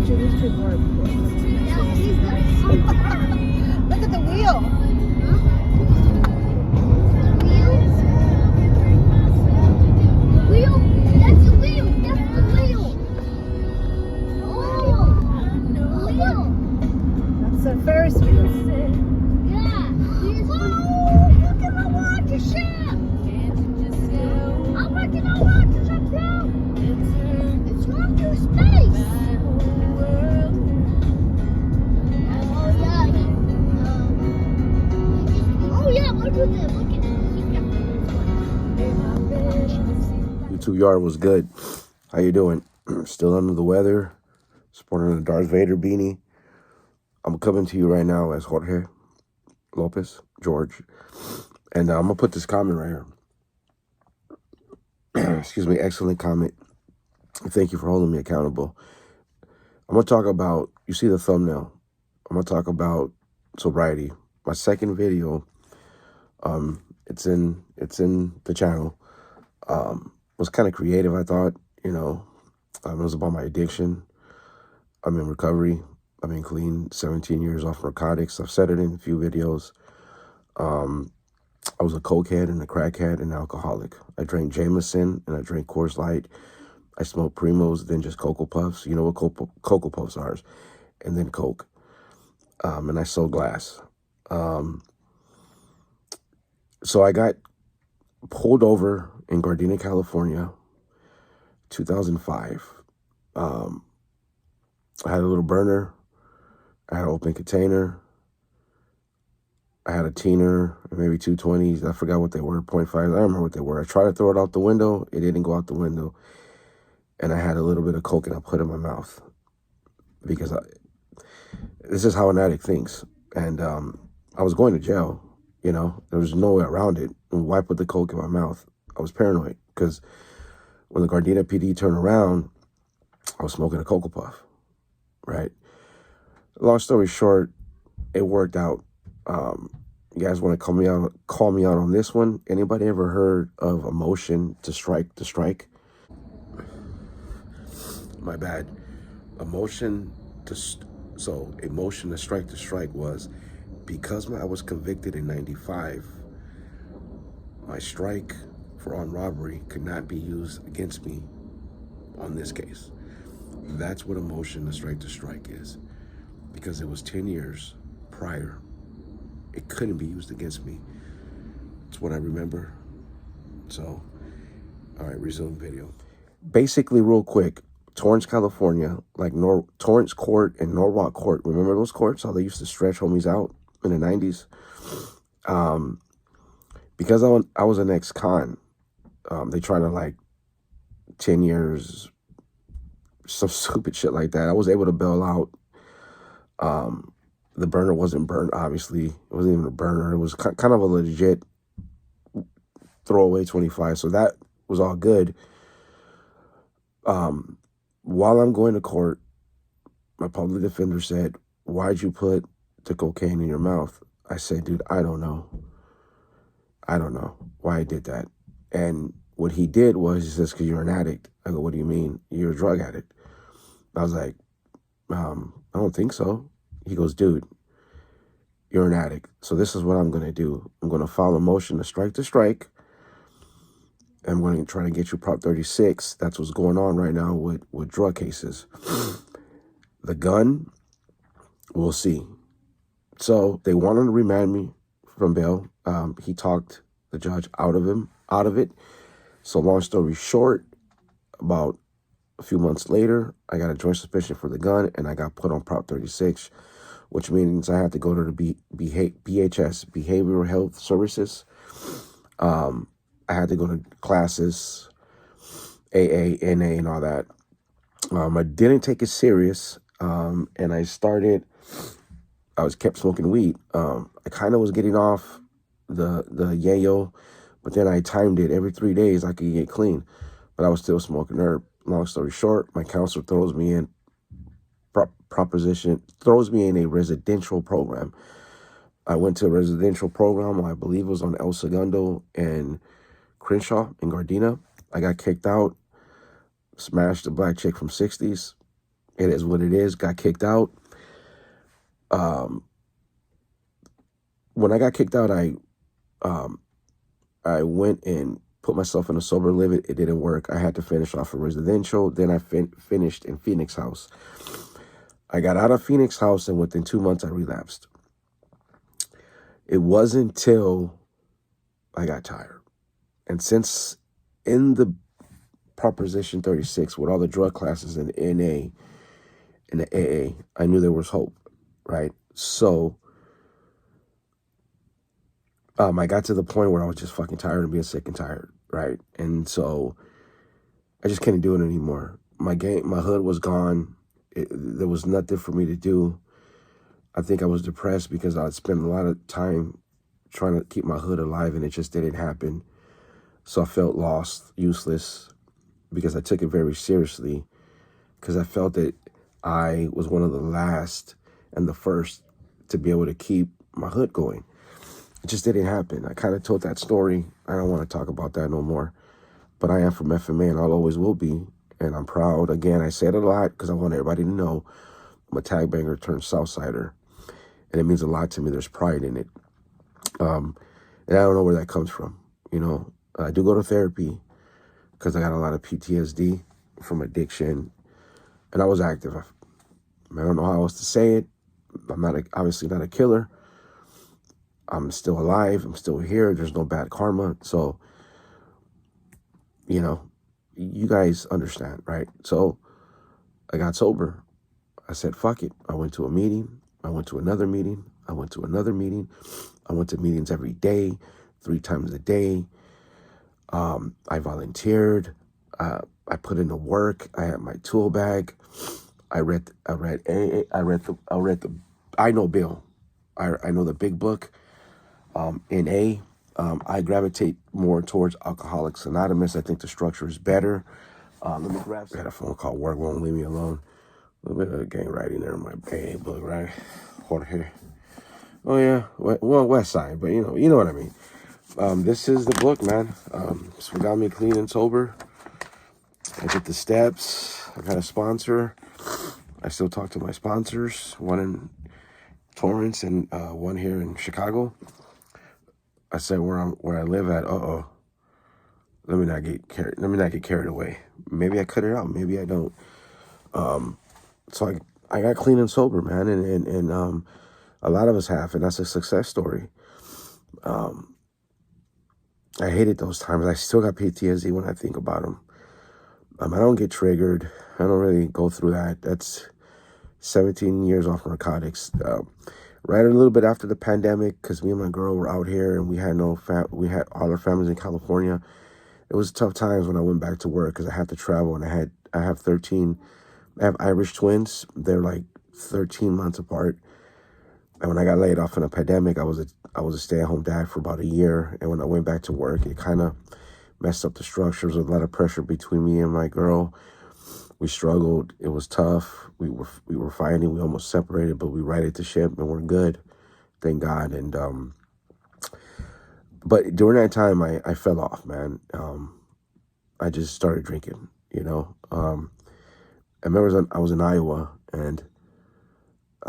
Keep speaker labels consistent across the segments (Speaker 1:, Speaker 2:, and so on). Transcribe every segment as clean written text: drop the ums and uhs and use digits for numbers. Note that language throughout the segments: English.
Speaker 1: you these people are. Look at the wheel.
Speaker 2: Wheel? That's the wheel. That's the wheel. Oh, wheel.
Speaker 1: That's the Ferris wheel.
Speaker 2: Yeah. Oh, look at the water ship. I'm working on water ship, bro. It's going through space. Oh yeah, look at this. Look at
Speaker 3: YouTube Yard was good. How you doing? Still under the weather. Sporting a Darth Vader beanie. I'm coming to you right now as Jorge Lopez, George. And I'm going to put this comment right here. Excuse me, excellent comment. Thank you for holding me accountable. I'm going to talk about, you see the thumbnail. I'm going to talk about sobriety. My second video, it's in the channel. Was kind of creative, I thought, it was about my addiction. I'm in recovery. I've been clean, 17 years off narcotics. I've said it in a few videos. I was a cokehead and a crackhead and an alcoholic. I drank Jameson and I drank Coors Light. I smoked Primos, then just Cocoa Puffs. You know what Cocoa Puffs are. And then Coke. And I sold glass. So I got pulled over in Gardena, California, 2005. I had a little burner. I had an open container. I had a teener, maybe 220s. I forgot what they were, 0.5. I don't remember what they were. I tried to throw it out the window. It didn't go out the window. And I had a little bit of Coke and I put it in my mouth. Because this is how an addict thinks. And I was going to jail, There was no way around it. And why put the Coke in my mouth? I was paranoid because when the Gardena PD turned around, I was smoking a Cocoa Puff, right? Long story short, it worked out. You guys want to call me out on this one? Anybody ever heard of a motion to strike to strike? My bad. A motion to strike to strike was because I was convicted in 95, my strike for armed robbery could not be used against me on this case. That's what a motion to strike is. Because it was 10 years prior. It couldn't be used against me. It's what I remember. So, all right, resume video. Basically, real quick, Torrance, California, like Torrance Court and Norwalk Court. Remember those courts? How they used to stretch homies out in the 90s? Because I was an ex-con, they tried to 10 years, some stupid shit like that. I was able to bail out. The burner wasn't burned, obviously. It wasn't even a burner. It was kind of a legit throwaway 25. So that was all good. While I'm going to court, my public defender said, "Why'd you put the cocaine in your mouth?" I said, "Dude, I don't know. I don't know why I did that." And what he did was, he says, "Because you're an addict." I go, "What do you mean? You're a drug addict." I was like, I don't think so. He goes, "Dude, you're an addict. So this is what I'm going to do. I'm going to file a motion to strike. I'm going to try to get you Prop 36. That's what's going on right now with drug cases. The gun, we'll see." So they wanted to remand me from bail. He talked the judge out of it. So long story short, about a few months later, I got a joint suspicion for the gun and I got put on Prop 36, which means I had to go to the BHS, Behavioral Health Services. I had to go to classes, AA, NA, and all that. I didn't take it serious, and I kept smoking weed. I kind of was getting off the yayo, but then I timed it every 3 days I could get clean, but I was still smoking herb. Long story short, my counselor throws me in a residential program. I went to a residential program, I believe it was on El Segundo and Crenshaw in Gardena. I got kicked out, smashed a black chick from 60s, It is what it is. Got kicked out. When I got kicked out, I went and put myself in a sober living. It didn't work. I had to finish off a residential. Then I finished in Phoenix House. I got out of Phoenix House, and within 2 months, I relapsed. It wasn't until I got tired. And since in the Proposition 36, with all the drug classes in the NA and the AA, I knew there was hope, right? So I got to the point where I was just fucking tired of being sick and tired, right? And so I just couldn't do it anymore. My hood was gone. There was nothing for me to do. I think I was depressed because I'd spent a lot of time trying to keep my hood alive, and it just didn't happen. So I felt lost, useless, because I took it very seriously, because I felt that I was one of the last and the first to be able to keep my hood going. It just didn't happen. I kind of told that story. I don't want to talk about that no more. But I am from FMA, and I'll always will be. And I'm proud. Again, I say it a lot because I want everybody to know I'm a tag banger turned Southsider. And it means a lot to me. There's pride in it. And I don't know where that comes from. You know, I do go to therapy because I got a lot of PTSD from addiction. And I was active. I don't know how else to say it. I'm obviously not a killer. I'm still alive. I'm still here. There's no bad karma. So, you know, you guys understand, right? So I got sober. I said, fuck it. I went to a meeting. I went to another meeting. I went to another meeting. I went to meetings every day, 3 times a day. I volunteered. I put in the work. I had my tool bag. I know Bill. I know the big book. In I gravitate more towards Alcoholics Anonymous. I think the structure is better. Let me grab. I had a phone call. Work won't leave me alone. A little bit of gang writing there in my AA book, right? Jorge. Oh yeah, well, West Side, but you know what I mean. This is the book, man. It's what got me clean and sober. I did the steps. I got a sponsor. I still talk to my sponsors. One in Torrance and one here in Chicago. I said where I live at. Let me not get carried away. Maybe I cut it out. Maybe I don't. So I got clean and sober, man, and a lot of us have, and that's a success story. I hated those times. I still got PTSD when I think about them. I don't get triggered. I don't really go through that. That's 17 years off narcotics. Right a little bit after the pandemic, because me and my girl were out here, and we had we had all our families in California. It was tough times when I went back to work because I had to travel, and I have Irish twins. They're like 13 months apart. And when I got laid off in a pandemic, I was a stay-at-home dad for about a year. And when I went back to work, it kind of messed up the structure. There was a lot of pressure between me and my girl. We struggled. It was tough. We were fighting. We almost separated, but we righted the ship and we're good, thank God. And but during that time, I fell off, man. I just started drinking. I remember I was in Iowa, and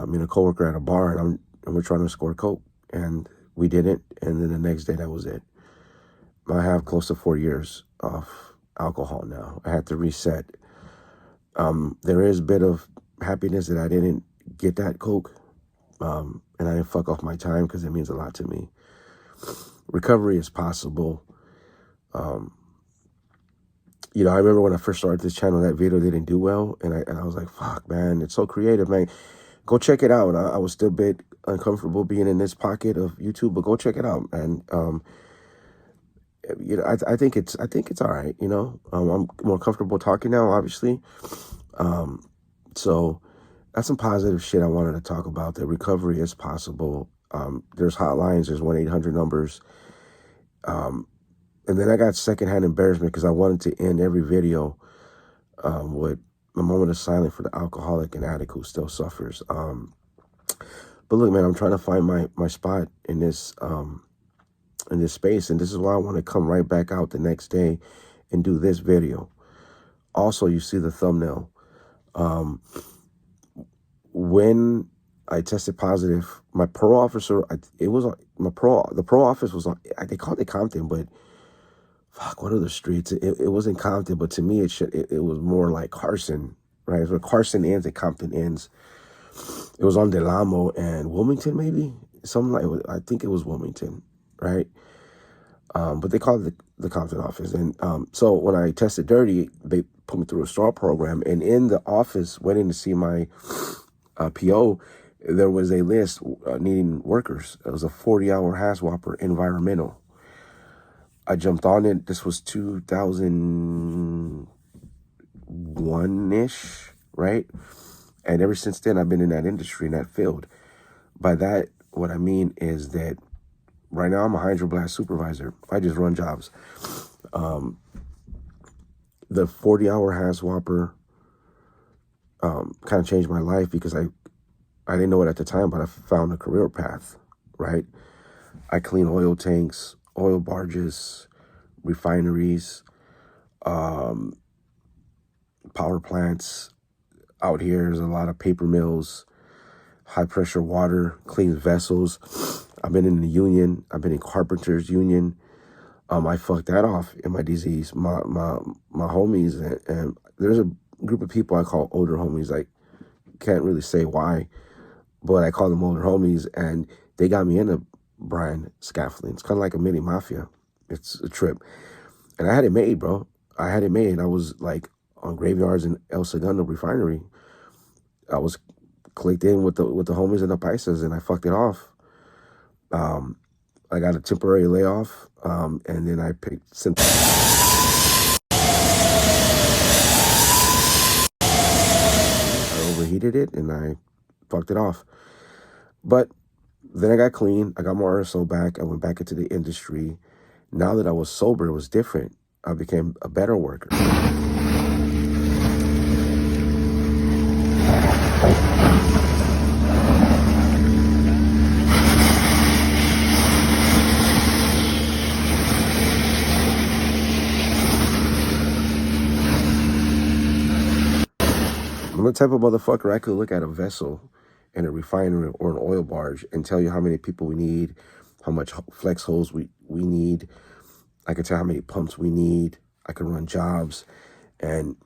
Speaker 3: me and a coworker at a bar, and we're trying to score Coke, and we didn't. And then the next day, that was it. I have close to 4 years of alcohol now. I had to reset. There is a bit of happiness that I didn't get that Coke, and I didn't fuck off my time because it means a lot to me. Recovery is possible. I remember when I first started this channel, that video didn't do well, and I was like, fuck, man, it's so creative, man. Go check it out. I was still a bit uncomfortable being in this pocket of YouTube, but go check it out, man. I think it's all right. I'm more comfortable talking now, obviously. So that's some positive shit I wanted to talk about. That recovery is possible. There's hotlines. There's 1-800 numbers. And then I got secondhand embarrassment because I wanted to end every video with a moment of silence for the alcoholic and addict who still suffers. But look, man, I'm trying to find my spot in this space, and this is why I want to come right back out the next day and do this video. Also, you see the thumbnail. when I tested positive, my parole officer, the parole office was on, they called it Compton, but fuck, what are the streets? It wasn't Compton, but to me, it was more like Carson, right? So Carson ends and Compton ends. It was on Delamo and Wilmington, maybe? Something like, I think it was Wilmington, right? But they called it the Compton office. And so when I tested dirty, they put me through a STAR program. And in the office, waiting to see my PO, there was a list needing workers. It was a 40-hour HAZWOPER environmental. I jumped on it. This was 2001-ish, right? And ever since then, I've been in that industry, in that field. By that, what I mean is that right now I'm a hydroblast supervisor. I just run jobs. The 40-hour HAZWOPER kind of changed my life because I didn't know it at the time, but I found a career path, right? I clean oil tanks, oil barges, refineries, power plants. Out here, there's a lot of paper mills, high pressure water, clean vessels. I've been in the union. I've been in carpenters union. I fucked that off in my disease. My homies, and there's a group of people I call older homies. I can't really say why, but I call them older homies, and they got me into brine scaffolding. It's kind of like a mini mafia. It's a trip. And I had it made, bro. I had it made. I was like on graveyards in El Segundo refinery. I was clicked in with the homies and the paisas, and I fucked it off. I got a temporary layoff, and then I picked some. I overheated it, and I fucked it off. But then I got clean. I got my RSO back. I went back into the industry. Now that I was sober, it was different. I became a better worker. I'm the type of motherfucker I could look at a vessel in a refinery or an oil barge and tell you how many people we need, how much flex hose we need. I could tell how many pumps we need. I could run jobs. And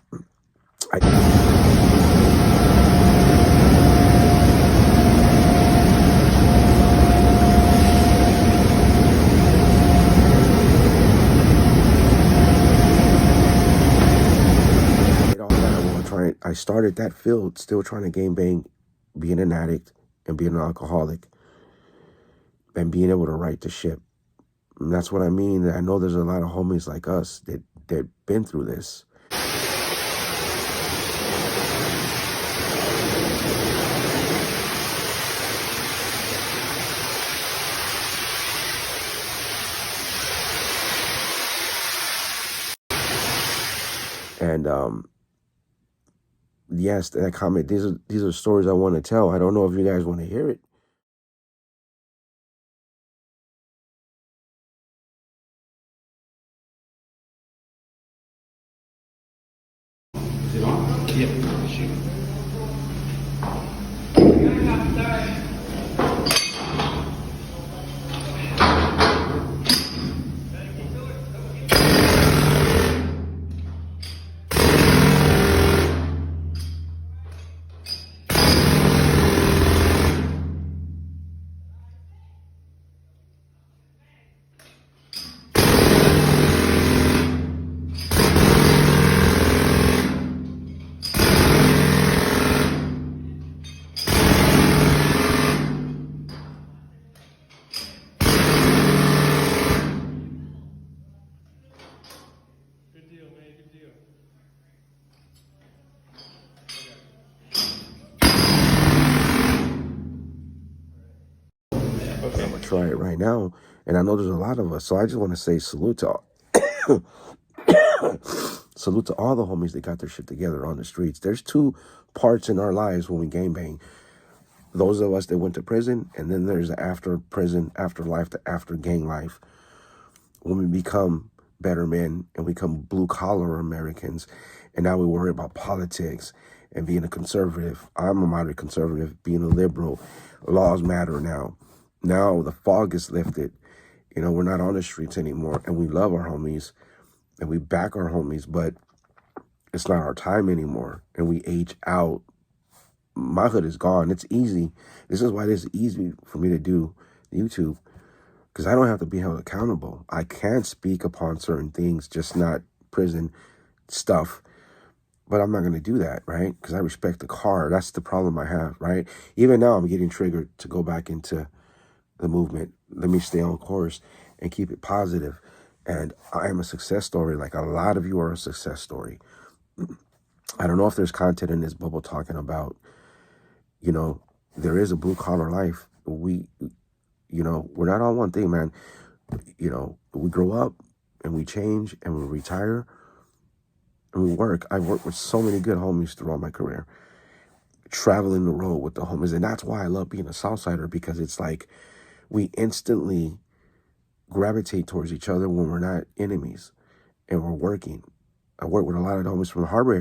Speaker 3: I started that field still trying to game bang, being an addict and being an alcoholic and being able to right the ship. And that's what I mean. I know there's a lot of homies like us that been through this. And yes, that comment. These are stories I want to tell. I don't know if you guys want to hear it.
Speaker 4: Is it on? Yeah. Shoot.
Speaker 3: I'm gonna try it right now, and I know there's a lot of us, so I just want to say salute to all, salute to all the homies that got their shit together on the streets. There's two parts in our lives when we game bang. Those of us that went to prison, and then there's the after prison, after life, the after gang life. When we become better men and we become blue collar Americans, and now we worry about politics and being a conservative. I'm a moderate conservative, being a liberal. Laws matter now. Now the fog is lifted. You know, we're not on the streets anymore, and we love our homies, and we back our homies, but it's not our time anymore, and we age out. My hood is gone. It's easy. This is why it's easy for me to do YouTube, because I don't have to be held accountable. I can speak upon certain things, just not prison stuff. But I'm not going to do that, right? Because I respect the car. That's the problem I have, right? Even now, I'm getting triggered to go back into the movement. Let me stay on course and keep it positive. And I am a success story. Like a lot of you are a success story. I don't know if there's content in this bubble talking about, you know, there is a blue collar life. We're not all one thing, man. You know, we grow up and we change and we retire and we work. I've worked with so many good homies throughout my career, traveling the road with the homies. And that's why I love being a Southsider, because it's like we instantly gravitate towards each other when we're not enemies and we're working. I work with a lot of homies from the Harbor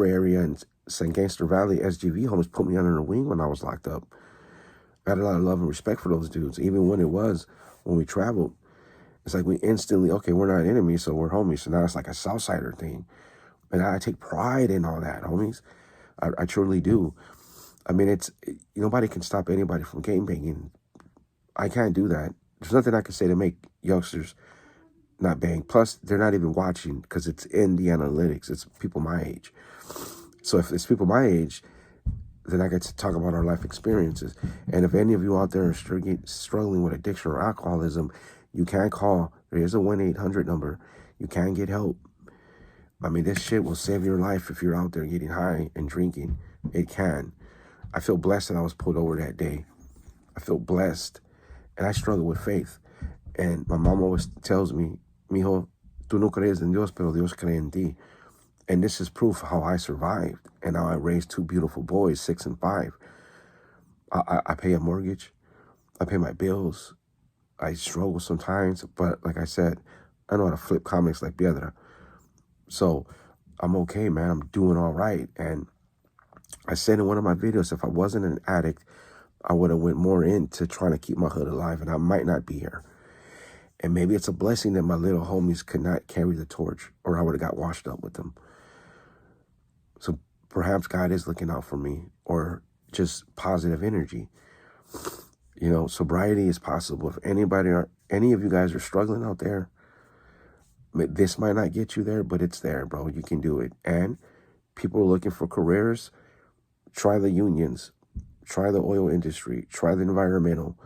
Speaker 3: area and St. Gangster Valley. SGV homies put me under the wing when I was locked up. I had a lot of love and respect for those dudes, even when we traveled. It's like we instantly, okay, we're not enemies, so we're homies. So now it's like a Southsider thing. And I take pride in all that, homies. I truly do. I mean, nobody can stop anybody from gangbanging. I can't do that. There's nothing I can say to make youngsters not bang. Plus, they're not even watching because it's in the analytics. It's people my age. So if it's people my age, then I get to talk about our life experiences. And if any of you out there are struggling with addiction or alcoholism, you can call. There is a 1-800 number. You can get help. I mean, this shit will save your life if you're out there getting high and drinking. It can. I feel blessed that I was pulled over that day. I feel blessed. And I struggle with faith. And my mom always tells me, mijo, tú no crees en Dios, pero Dios cree en ti. And this is proof of how I survived. And now I raised two beautiful boys, 6 and 5. I pay a mortgage. I pay my bills. I struggle sometimes. But like I said, I know how to flip comics like Piedra. So I'm okay, man. I'm doing all right. And I said in one of my videos, if I wasn't an addict, I would have went more into trying to keep my hood alive, and I might not be here. And maybe it's a blessing that my little homies could not carry the torch, or I would have got washed up with them. So perhaps God is looking out for me, or just positive energy. You know, sobriety is possible. If any of you guys are struggling out there, this might not get you there, but it's there, bro. You can do it. And people are looking for careers. Try the unions. Try the oil industry. Try the environmental.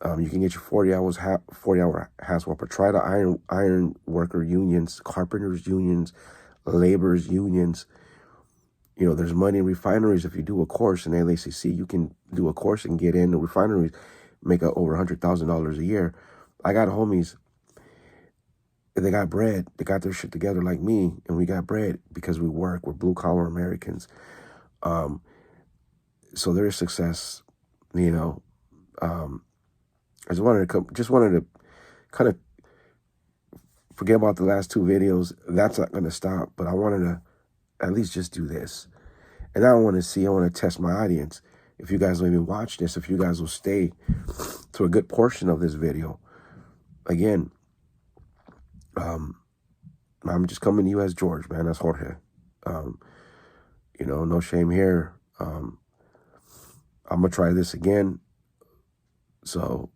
Speaker 3: You can get your 40-hour HAZWOP, but try the iron worker unions, carpenters unions, laborers unions. You know, there's money in refineries. If you do a course in LACC, you can do a course and get in the refineries, make over $100,000 a year. I got homies, they got bread. They got their shit together like me, and we got bread because we work. We're blue-collar Americans. So there is success, you know. I just wanted to kind of forget about the last 2 videos. That's not going to stop, but I wanted to at least just do this. And I want to test my audience. If you guys will even watch this, if you guys will stay to a good portion of this video. Again, I'm just coming to you as George, man. That's Jorge. You know, no shame here. I'm going to try this again. So,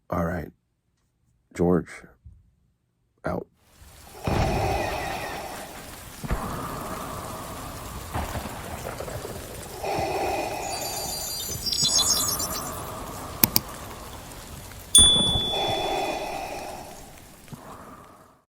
Speaker 3: all right. George, out.